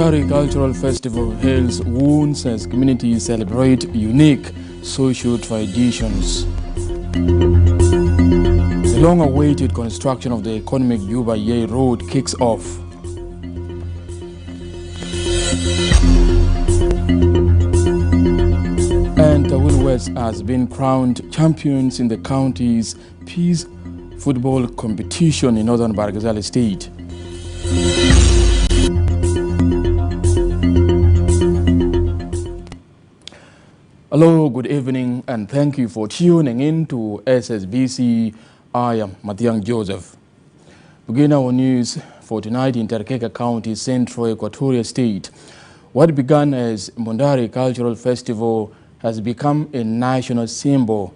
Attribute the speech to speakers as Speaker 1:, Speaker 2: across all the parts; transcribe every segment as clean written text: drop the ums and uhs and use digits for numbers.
Speaker 1: Mundari Cultural Festival hails wounds as communities celebrate unique social traditions. The long-awaited construction of the economic Yuba-Ye Road kicks off. And Tawil West has been crowned champions in the county's Peace Football competition in northern Bargazal State. Hello, good evening, and thank you for tuning in to SSBC. I am Mathiang Joseph. Begin our news for tonight in Tarkeka County, Central Equatoria State. What began as Mundari Cultural Festival has become a national symbol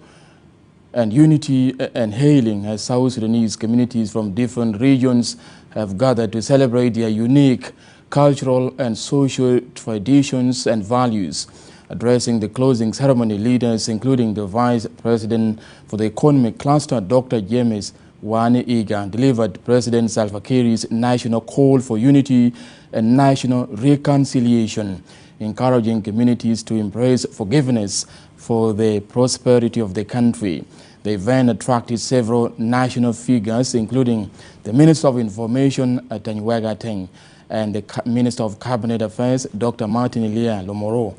Speaker 1: and unity and hailing as South Sudanese communities from different regions have gathered to celebrate their unique cultural and social traditions and values. Addressing the closing ceremony, leaders including the Vice President for the Economic Cluster, Dr. James Wane Iga, delivered President Salva Kiir's national call for unity and national reconciliation, encouraging communities to embrace forgiveness for the prosperity of the country. The event attracted several national figures, including the Minister of Information, Tanywaga Teng, and the Minister of Cabinet Affairs, Dr. Martin Elia Lomoro.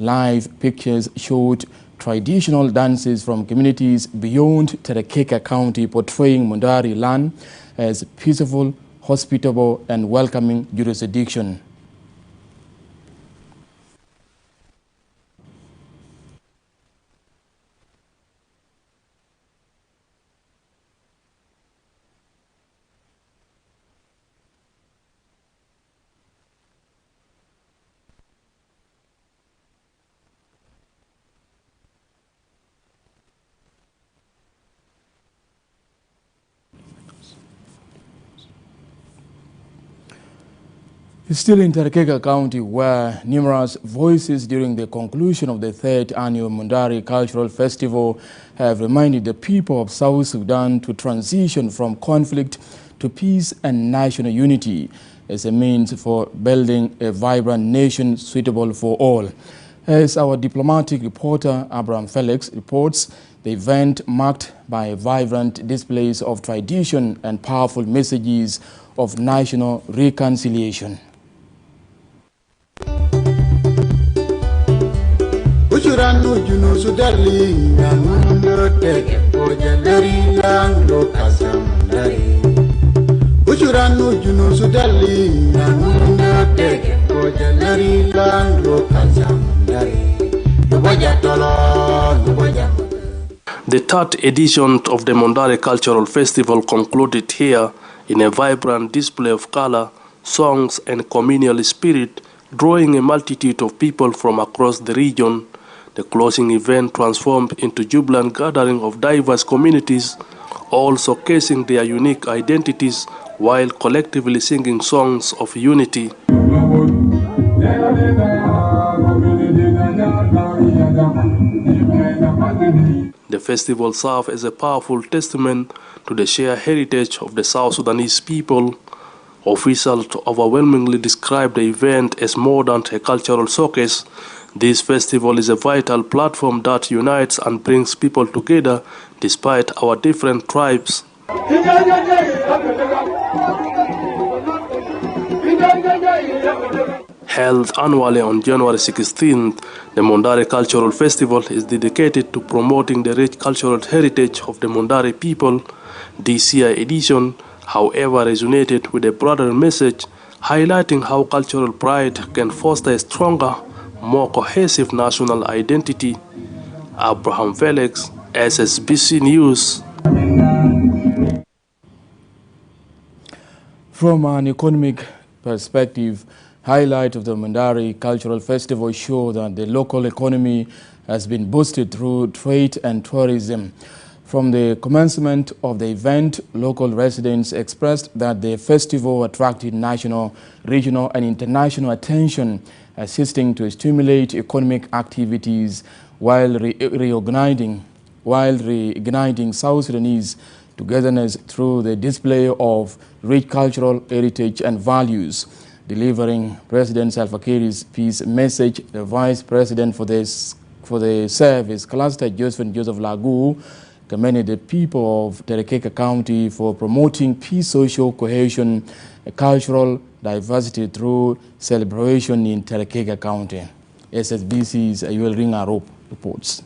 Speaker 1: Live pictures showed traditional dances from communities beyond Terekeka County, portraying Mundari land as peaceful, hospitable, and welcoming jurisdiction. Still in Terekeka County, where numerous voices during the conclusion of the third annual Mundari Cultural Festival have reminded the people of South Sudan to transition from conflict to peace and national unity as a means for building a vibrant nation suitable for all. As our diplomatic reporter Abraham Felix reports, the event marked by vibrant displays of tradition and powerful messages of national reconciliation.
Speaker 2: The third edition of the Mundari Cultural Festival concluded here in a vibrant display of color, songs, and communal spirit, drawing a multitude of people from across the region. The closing event transformed into jubilant gathering of diverse communities, all showcasing their unique identities while collectively singing songs of unity. The festival served as a powerful testament to the shared heritage of the South Sudanese people. Officials overwhelmingly described the event as more than a cultural showcase. This festival is a vital platform that unites and brings people together despite our different tribes. Held annually on January 16th, the Mundari Cultural Festival is dedicated to promoting the rich cultural heritage of the Mundari people. This year's edition, however, resonated with a broader message, highlighting how cultural pride can foster a stronger, more cohesive national identity. Abraham Felix, SSBC News.
Speaker 1: From an economic perspective, highlight of the Mundari Cultural Festival show that the local economy has been boosted through trade and tourism. From the commencement of the event, local residents expressed that the festival attracted national, regional, and international attention, assisting to stimulate economic activities while reigniting South Sudanese togetherness through the display of rich cultural heritage and values. Delivering President Salva Kiir's peace message, the Vice President for the Service Cluster, Joseph Lagu, commended the people of Terekeka County for promoting peace, social cohesion, cultural diversity through celebration in Terekeka County. SSBC's Ayuel Ringarop reports.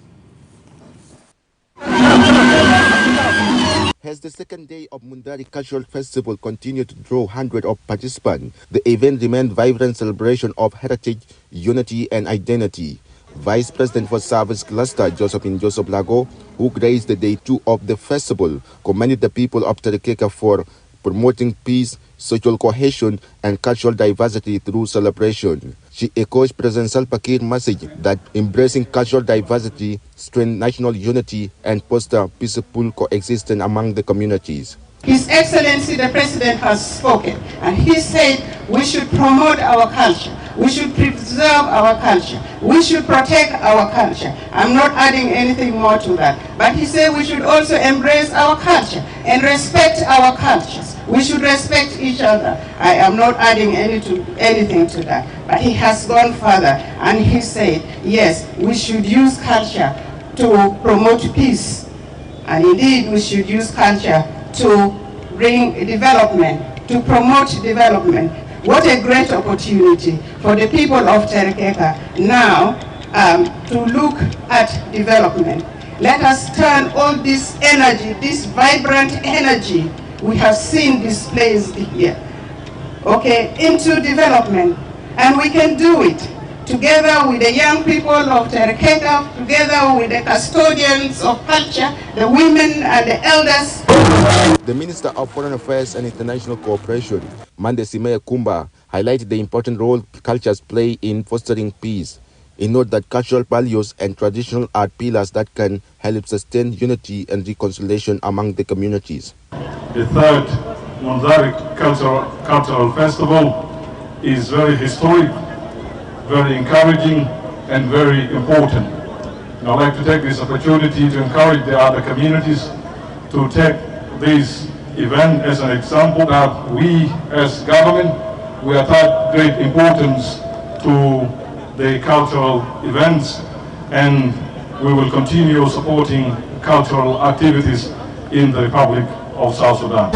Speaker 3: As the second day of Mundari Cultural Festival continued to draw hundreds of participants, the event remained vibrant celebration of heritage, unity and identity. Vice President for Service Cluster Joseph Lago, who graced the day 2 of the festival, commended the people of Terekeka for promoting peace, social cohesion and cultural diversity through celebration. She echoes President Salva Kiir's message that embracing cultural diversity strengthens national unity and foster peaceful coexistence among the communities.
Speaker 4: His Excellency the President has spoken, and he said we should promote our culture, we should preserve our culture, we should protect our culture. I'm not adding anything more to that, but he said we should also embrace our culture and respect our cultures. We should respect each other. I am not adding anything to that, but he has gone further, and he said, yes, we should use culture to promote peace, and indeed we should use culture to bring development, to promote development. What a great opportunity for the people of Terekeka now to look at development. Let us turn all this energy, this vibrant energy we have seen displayed here, okay, into development. And we can do it together with the young people of Terekeka, together with the custodians of culture, the women and the elders.
Speaker 3: The Minister of Foreign Affairs and International Cooperation, Mandesime Kumba, highlighted the important role cultures play in fostering peace. He noted that cultural values and traditional are pillars that can help sustain unity and reconciliation among the communities.
Speaker 5: The third Mundari Cultural Festival is very historic, very encouraging and very important. And I'd like to take this opportunity to encourage the other communities to take this event as an example that we as government, we attach great importance to the cultural events, and we will continue supporting cultural activities in the Republic of South Sudan.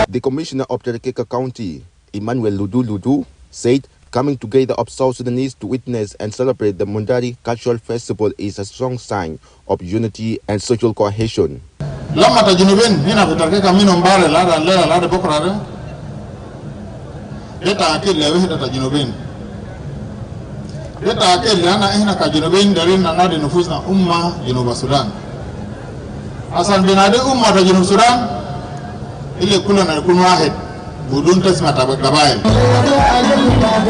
Speaker 3: The Commissioner of Terekeka County, Emmanuel Ludu, said coming together of South Sudanese to witness and celebrate the Mundari Cultural Festival is a strong sign of unity and social cohesion.
Speaker 6: Lama tajunubin hina kutakeka mino mbare lada bokrada. Eta akil lewe hita tajunubin. Eta akil lana hina kajunubin dari nadi nufusna umma Junuba Sudan. Asan binade umma ta Junub Sudan ile kula na kunu wahid budun tasma gabail.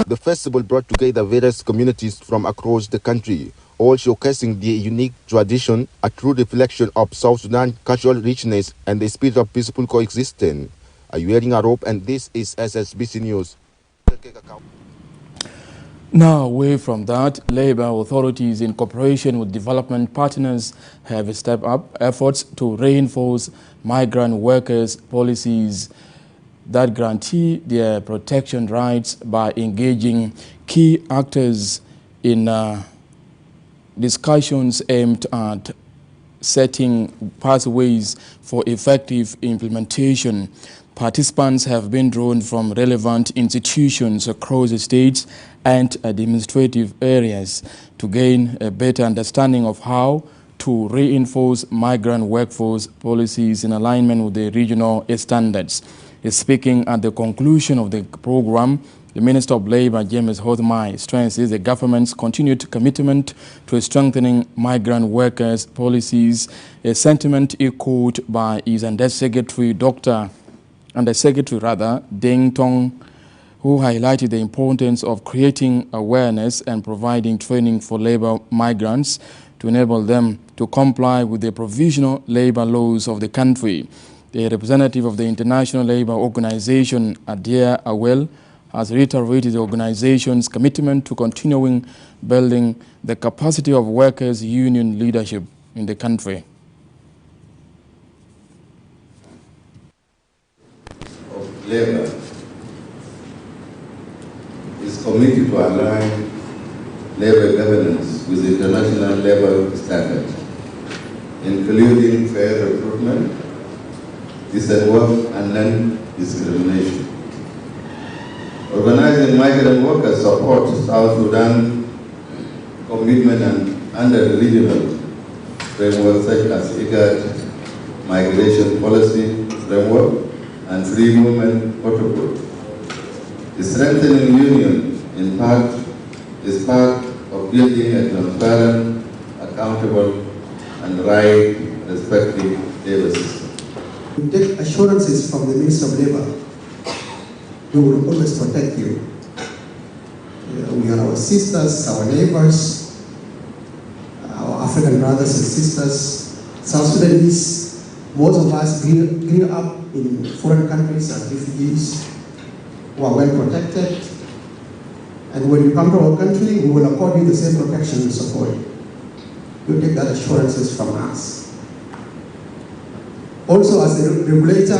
Speaker 3: The festival brought together various communities from across the country, all showcasing their unique tradition, a true reflection of South Sudan's cultural richness and the spirit of peaceful coexistence. Are you wearing a rope? And this is SSBC News.
Speaker 1: Now, away from that, labor authorities in cooperation with development partners have stepped up efforts to reinforce migrant workers' policies that guarantee their protection rights by engaging key actors in discussions aimed at setting pathways for effective implementation. Participants have been drawn from relevant institutions across the states and administrative areas to gain a better understanding of how to reinforce migrant workforce policies in alignment with the regional standards. Speaking at the conclusion of the program, the Minister of Labour, James Hothmai, stresses the government's continued commitment to strengthening migrant workers' policies, a sentiment echoed by his Undersecretary Deng Tong, who highlighted the importance of creating awareness and providing training for labour migrants to enable them to comply with the provisional labour laws of the country. The representative of the International Labour Organization, Adia Awel, has reiterated the organization's commitment to continuing building the capacity of workers' union leadership in the country.
Speaker 7: Of labor is committed to align labor governance with international labor standards, including fair recruitment, decent work, and non-discrimination. Organizing migrant workers supports South Sudan commitment and under the regional framework such as IGAD migration policy framework and free movement protocol. The strengthening union in part is part of building a transparent, accountable, and right-respecting labor system.
Speaker 8: We take assurances from the Minister of Labor. We will always protect you. We are our sisters, our neighbors, our African brothers and sisters. South Sudanese, most of us grew up in foreign countries as refugees who are well protected. And when you come to our country, we will accord you the same protection and support. You take that assurances from us. Also, as a regulator,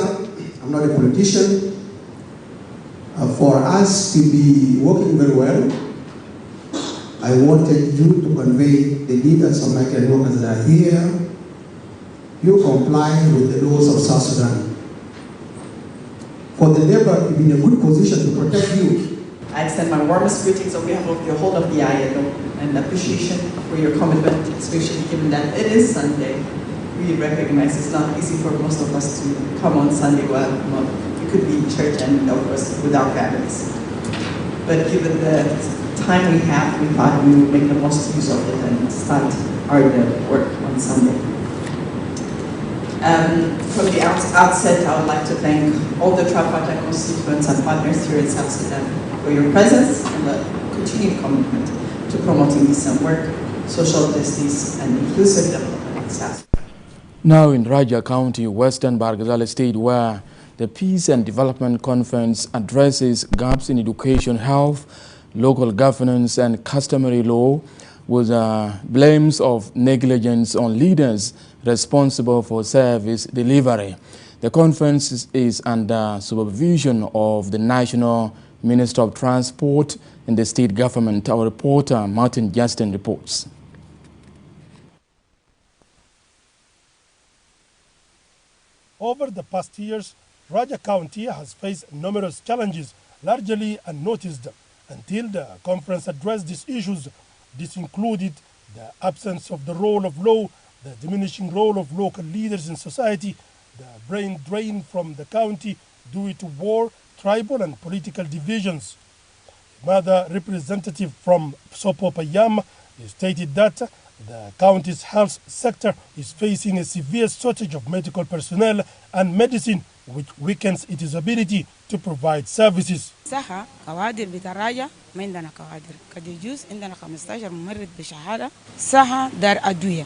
Speaker 8: I'm not a politician. For us to be working very well, I wanted you to convey the leaders of migrant workers that are here. You comply with the laws of South Sudan. For the labor to be in a good position to protect you.
Speaker 9: I extend my warmest greetings on behalf of the whole of the ILO and appreciation for your commitment, especially given that it is Sunday. We recognize it's not easy for most of us to come on Sunday while we could be in church and of course with our families. But given the time we have, we thought we would make the most use of it and start our work on Sunday. From the outset, I would like to thank all the tripartite constituents and partners here in South Sudan for your presence and the continued commitment to promoting decent work, social justice, and inclusive development in South Sudan.
Speaker 1: Now in Raja County, Western Bargazal State, where the Peace and Development Conference addresses gaps in education, health, local governance, and customary law, with blames of negligence on leaders responsible for service delivery. The conference is under supervision of the National Minister of Transport and the state government. Our reporter, Martin Justin, reports.
Speaker 10: Over the past years, Raja County has faced numerous challenges, largely unnoticed, until the conference addressed these issues. This included the absence of the role of law, the diminishing role of local leaders in society, the brain drain from the county due to war, tribal and political divisions. Another representative from Sopo Payam stated that the county's health sector is facing a severe shortage of medical personnel and medicine, which weakens its ability to provide services.
Speaker 11: صحة كوادر بتراجع ما عندنا كوادر كديجوز عندنا 15 ممرض بشهادة صحة دار أدوية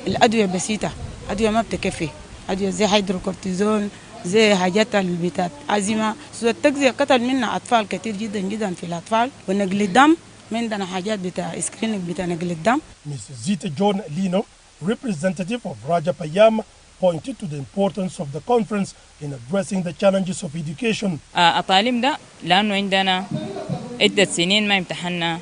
Speaker 11: الأدوية بسيطة أدوية ما بتكفي أدوية زي هيدروكورتيزون زي حاجات البتات عزيمة سوى التغذية قتل منا أطفال كتير جدا جدا في الأطفال ونقل الدم ما عندنا حاجات بتاع سكرينينج بتاع نقل الدم.
Speaker 10: Ms. Zita John Lino, representative of Raja Payam, pointed to the importance of the conference in addressing the challenges of education.
Speaker 12: أطالم ده لأنه عندنا عدة سنين ما امتحنا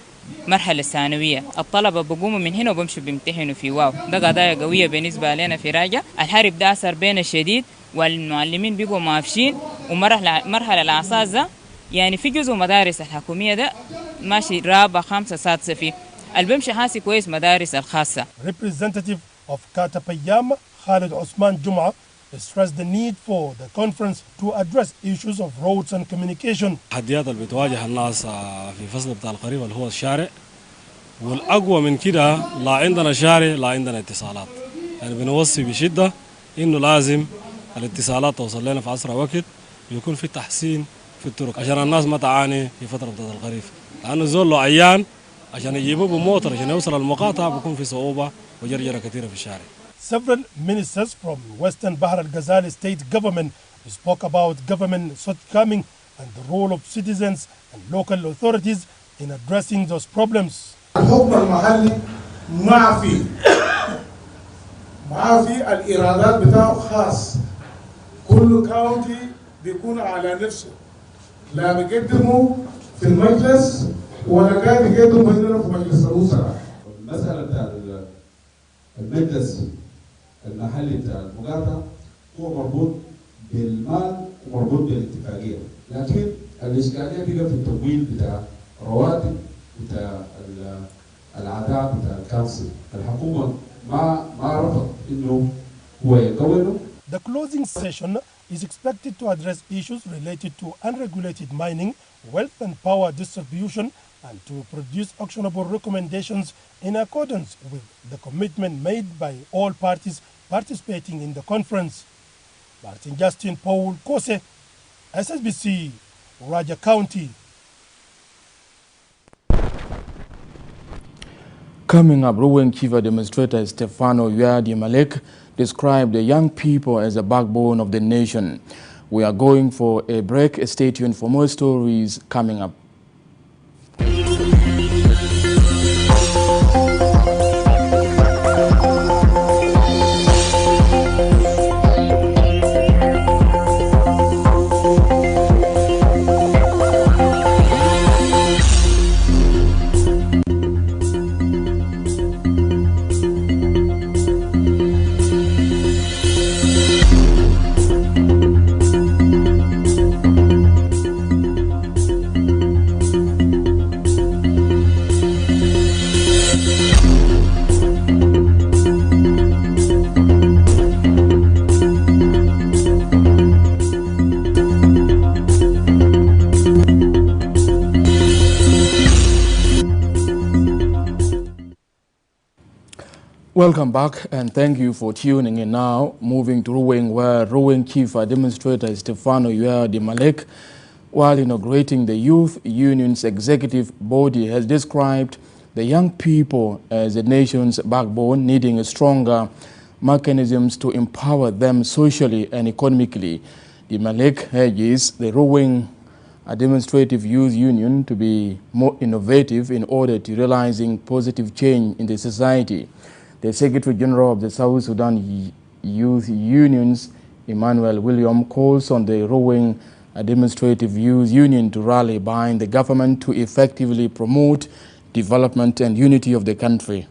Speaker 12: مرحلة الثانوية الطلبة بقوموا من هنا وبمشوا بيمتحنوا في واو ده قضايا قوية بالنسبة لنا في راجع الحرب ده أثر بينا شديد والمعلمين بيقوا معفشين ومرحلة الأعصاص ده يعني في جزء مدارس الحكومية ده ماشي رابع خمسة سادسة فيه البمشي حاسي كويس مدارس الخاصة.
Speaker 10: Representative of Kata Payam, Khalid Osman Juma, stressed the need for the conference to address issues of roads and communication.
Speaker 13: التحديات اللي بتواجه الناس في فصل بتاع القريب اللي هو الشارع والأقوى من كده لا عندنا شارع لا عندنا اتصالات يعني بنوصي بشدة إنه لازم الاتصالات توصل لنا في أسرع وقت ويكون في تحسين في الطرق عشان الناس ما تعاني في فترة بتاعت الخريف لأنه زول له عيان عشان يجيبوه بموتر عشان يوصل المقاطعة بيكون في صعوبة وجرجرة كثيرة في الشارع.
Speaker 10: Several ministers from Western Bahr al-Ghazali state government spoke about government shortcoming and the role of citizens and local authorities in addressing those problems.
Speaker 14: الحكم المحلي ما في الإيرادات بتاعه خاص كل كاونتي بيكون على نفسه لا بيقدموا في المجلس ولا كان كده مهمنا في مجلس الوزراء.
Speaker 15: المسألة بتاع المجلس المحلي بتاع المقاطعة هو مربوط بالمال ومربوط بالاتفاقية، لكن الإشكالية بقى في التمويل بتاع رواتب بتاع الأعضاء بتاع الكونسل. الحكومة ما رفض إنه هو يكونه.
Speaker 10: The closing session is expected to address issues related to unregulated mining, wealth and power distribution, and to produce actionable recommendations in accordance with the commitment made by all parties participating in the conference. Martin Justin Paul Kose, SSBC, Raja County.
Speaker 1: Coming up, Ruweng Chief Demonstrator Stefano Yadi Malek described the young people as the backbone of the nation. We are going for a break. Stay tuned for more stories coming up. Welcome back and thank you for tuning in now. Moving to Ruweng, where Ruweng Chief Demonstrator Stefano Yadi Malek, while inaugurating the Youth Union's executive body, has described the young people as the nation's backbone, needing stronger mechanisms to empower them socially and economically. The Malek urges the Ruweng Demonstrative Youth Union to be more innovative in order to realizing positive change in the society. The Secretary General of the South Sudan Youth Unions, Emmanuel William, calls on the Ruweng Demonstrative Youth Union to rally behind the government to effectively promote development and unity of the country.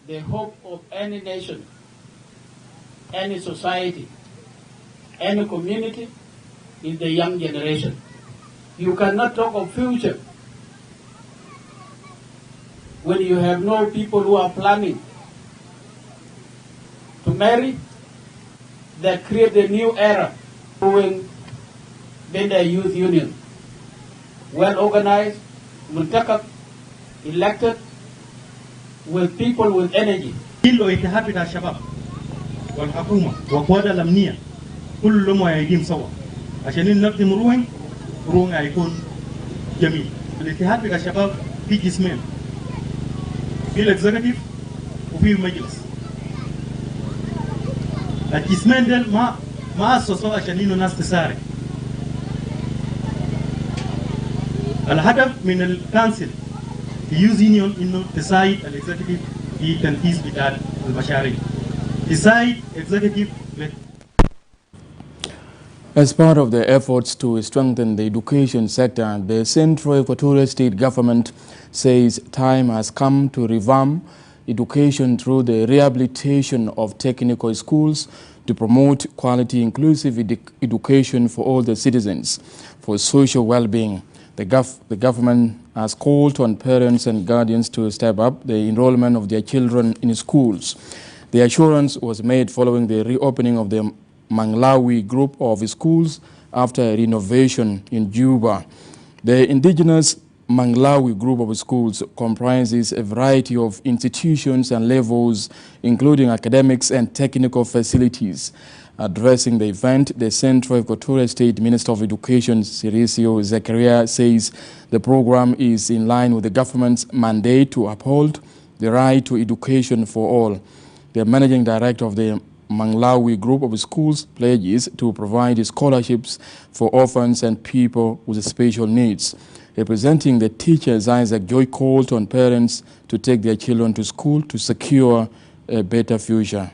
Speaker 16: The hope of any nation, any society, any community is the young generation. You cannot talk of future when you have no people who are planning to marry, that create a new era. When the youth union, well organized, multaqab, elected, with people with energy.
Speaker 17: Hilo اتحاد بتاع الشباب والحكومة وقوادة الأمنية كلهم واقفين سوا عشان نقدم روين هيكون جميل. الاتحاد بتاع الشباب في جسمين، في الاكزيكتيف وفي المجلس. الجسمين دول ما أسسوا عشان إنه الناس تسارع. الهدف من الكانسل يوز يونيون إنه تساعد الاكزيكتيف في تنفيذ بتاع المشاريع. تساعد اكزيكتيف.
Speaker 1: As part of the efforts to strengthen the education sector, the Central Equatorial State Government says time has come to revamp education through the rehabilitation of technical schools to promote quality inclusive education for all the citizens for social well-being. The government has called on parents and guardians to step up the enrollment of their children in schools. The assurance was made following the reopening of the Manglawi group of schools after a renovation in Juba. The indigenous Manglawi group of schools comprises a variety of institutions and levels, including academics and technical facilities. Addressing the event, the Central Equatorial State Minister of Education, Sirisio Zakaria, says the program is in line with the government's mandate to uphold the right to education for all. The managing director of the Manglawi group of schools pledges to provide scholarships for orphans and people with special needs. Representing the teachers, Isaac Joy called on parents to take their children to school to secure a better future.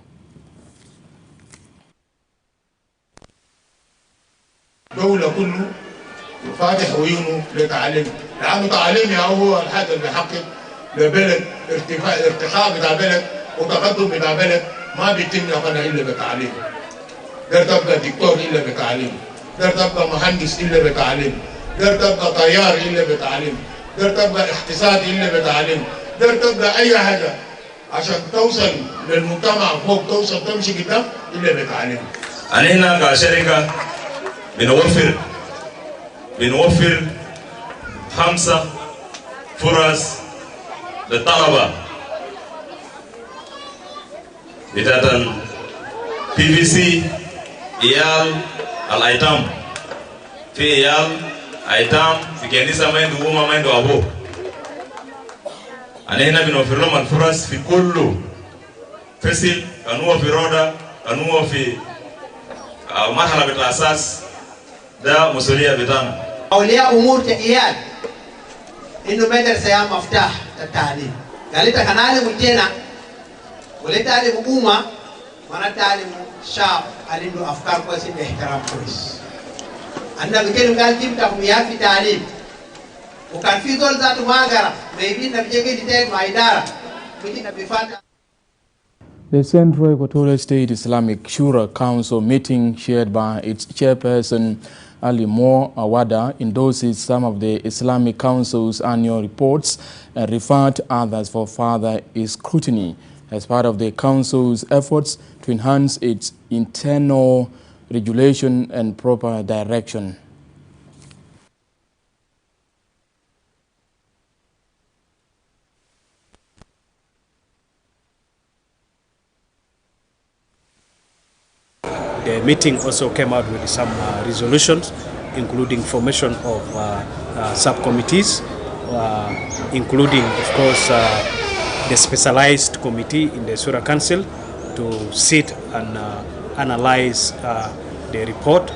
Speaker 6: دولة كله
Speaker 14: وفاتح عيونه لتعليم، لأنه تعليم يا هو الحاجة اللي بيحقق لبلد ارتقاء بتاع بلد وتقدم بتاع بلد ما بيتم يا إلا بتعليم. ده تبقى دكتور إلا بتعليم، ده تبقى مهندس إلا بتعليم، ده تبقى طيار إلا بتعليم، ده تبقى اقتصادي إلا بتعليم، ده تبقى أي حاجة عشان توصل للمجتمع فوق، توصل تمشي قدام إلا بتعليم.
Speaker 18: أنا كشركة بنوفر 5 فرص للطلبة بتاعت PVC عيال الأيتام. في عيال أيتام في كنيسة ما عنده أمه ما عنده أبوه. أنا هنا بنوفر لهم الفرص في كل فصل، كانوا في روضة، كانوا في مرحلة بالأساس. ده مسؤولية بتاعنا.
Speaker 19: أولياء أمور تأييد إنه مدرسة يا مفتاح التعليم. قال لك أنا أعلم الجنة ولا تعلم أمة وأنا تعلم شعب عنده أفكار كويسة باحترام كويس. أنا بكلم قال جبتهم إياه في تعليم وكان في دول ذاته ما قرأ ما يبينا بيجي يتاج مع إدارة بيجينا بفاتح.
Speaker 1: The Central Equatorial State Islamic Shura Council meeting chaired by its chairperson Ali Moore Awada endorses some of the Islamic Council's annual reports and referred to others for further scrutiny as part of the Council's efforts to enhance its internal regulation and proper direction.
Speaker 20: The meeting also came out with some resolutions, including formation of subcommittees, including, of course, the specialized committee in the Surah Council to sit and analyze the report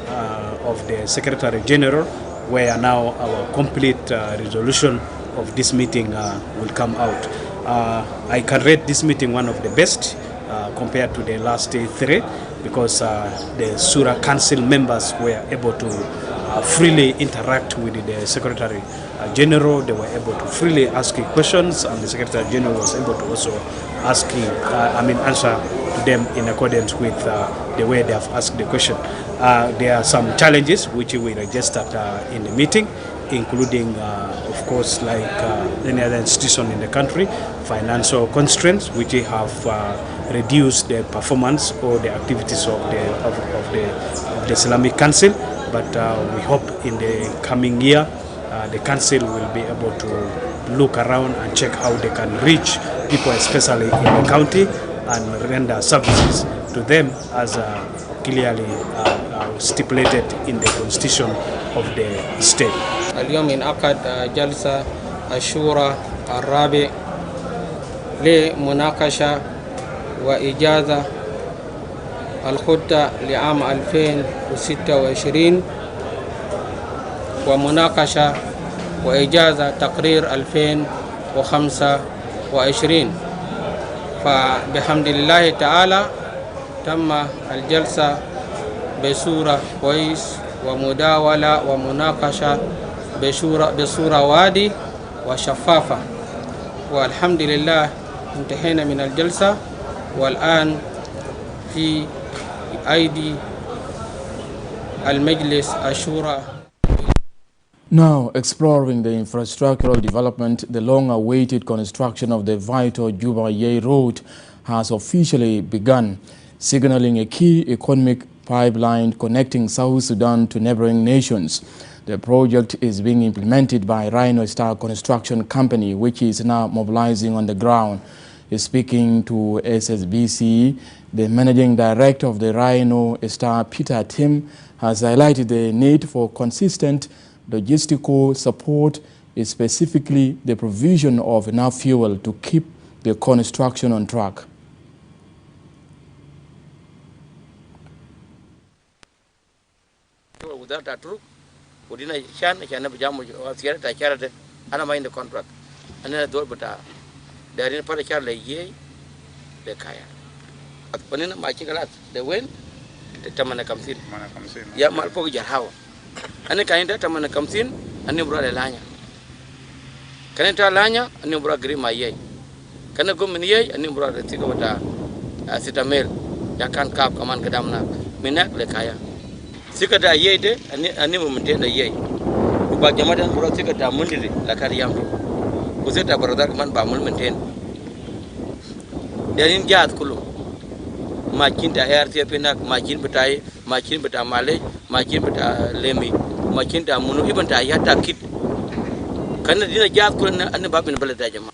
Speaker 20: of the Secretary General, where now our complete resolution of this meeting will come out. I can rate this meeting one of the best compared to the last 3, because the Surah Council members were able to freely interact with the Secretary General. They were able to freely ask questions, and the Secretary General was able to also answer to them in accordance with the way they have asked the question. There are some challenges which we registered in the meeting, including, of course, like any other institution in the country, financial constraints which have reduced the performance or the activities of the Islamic Council. But we hope in the coming year the Council will be able to look around and check how they can reach people, especially in the county, and render services to them as clearly stipulated in the constitution of the state.
Speaker 21: اليوم انعقد جلسة الشورى الرابع لمناقشة وإجازة الخطة لعام 2026 ومناقشة وإجازة تقرير 2025. فبحمد الله تعالى تم الجلسة بصورة كويس ومداولة ومناقشة بصورة وادي وشفافة، والحمد لله انتهينا من الجلسة والآن في أيدي المجلس الشورى.
Speaker 1: Now, exploring the infrastructural development, the long-awaited construction of the vital Juba-Yei Road has officially begun, signaling a key economic pipeline connecting South Sudan to neighboring nations. The project is being implemented by Rhino Star Construction Company, which is now mobilizing on the ground. Speaking to SSBC, the managing director of the Rhino Star, Peter Tim, has highlighted the need for consistent logistical support, specifically the provision of enough fuel to keep the construction on track.
Speaker 22: ودينا شان بجامو سيارة تشارة أنا ما عندي كونتراكت أنا دور بتاع دارين فاضي شار ليجي لكايا ونينا ما شكلات دوين تمنا كمسين يا مال فوق جرهاو Ane kainda tamana kamsin ane bura lanya. Kane ta lanya ane bura grima yei. Kane gomin yei ane bura tiga wata sitamel ya kan kap kaman kedamna minak le kaya. Sika da yei de ane mu mintenda yei. Uba jamadan bura sika da mundiri la kariyam. Useta baradar man ba mul minten. Darin jat kulu. Makin da RTP nak makin betai makin beta malay makin beta lemi makin da munu iban da ya takit kana dina jat kulu an babin balada jama.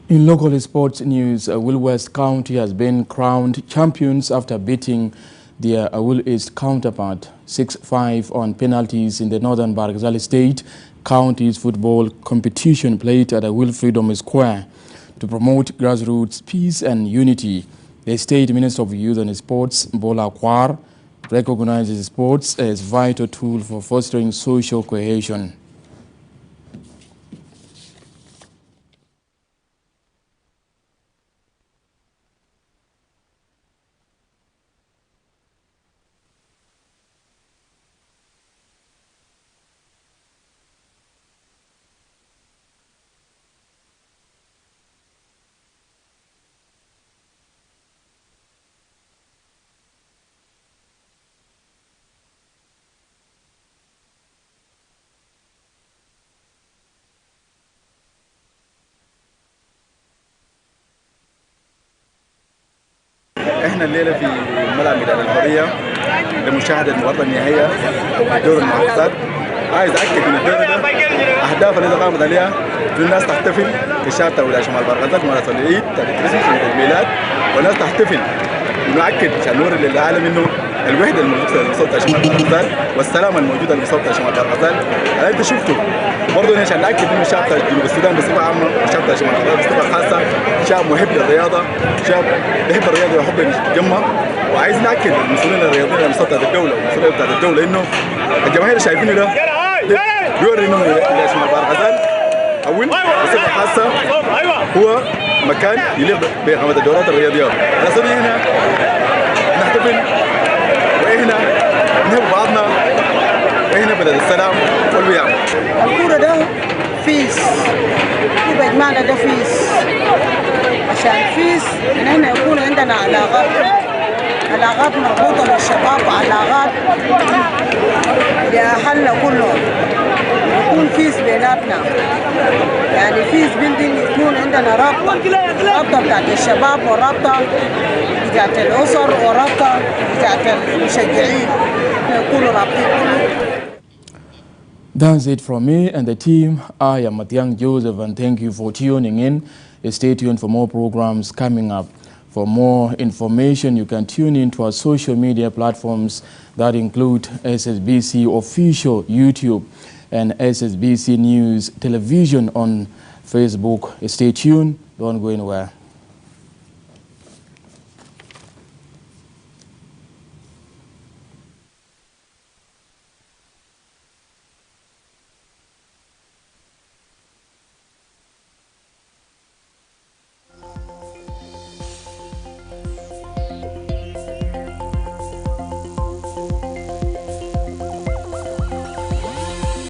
Speaker 1: In local sports news, Will West County has been crowned champions after beating their Will East counterpart 6-5 on penalties in the Northern Bargazali State County's football competition played at Will Freedom Square. To promote grassroots peace and unity, the State Minister of Youth and Sports, Bola Kwar, recognizes sports as a vital tool for fostering social cohesion.
Speaker 2: احنا الليله في ملعب ميدان الحريه لمشاهده المباراه النهائيه دور المحافظات. عايز اكد ان الدور ده اهداف اللي قامت عليها الناس تحتفل كشاب تولى شمال برغزال مناسبه العيد الكريسماس عيد الميلاد، والناس تحتفل ونؤكد عشان نوري للعالم انه الوحده الموجوده المصوبه شمال برغزال والسلام الموجوده المصوبه شمال برغزال انت شفته. وبرضه عشان ناكد انه شعب جنوب السودان بصفه عامه وشعب شمال برغزال بصفه خاصه شعب محب للرياضه، شعب يحب الرياضه ويحب يتجمع. وعايز ناكد المسؤولين الرياضيين المصوبه بتاعت الدوله والمسؤولين بتاعت الدوله انه الجماهير شايفينه ده بيوري انه شمال برغزال اول بصفه خاصه هو مكان يليق بإقامة الدورات الرياضية. نحن هنا نحتفل وإحنا نحب بعضنا وإحنا بلد السلام والويام.
Speaker 4: الكورة ده فيس وبجمعنا ده فيس عشان فيس إن إحنا يكون عندنا علاقات مربوطة بالشباب وعلاقات لأهلنا كلهم يكون فيس بيناتنا، يعني فيس بيلدينج يكون عندنا رابطة بتاعت الشباب ورابطة بتاعت الأسر ورابطة بتاعت المشجعين يكونوا رابطين كلهم.
Speaker 1: That's it from me and the team. I am Matiang Joseph and thank you for tuning in. Stay tuned for more programs coming up. For more information, you can tune in to our social media platforms that include SSBC Official YouTube and SSBC News Television on Facebook. Stay tuned, don't go anywhere.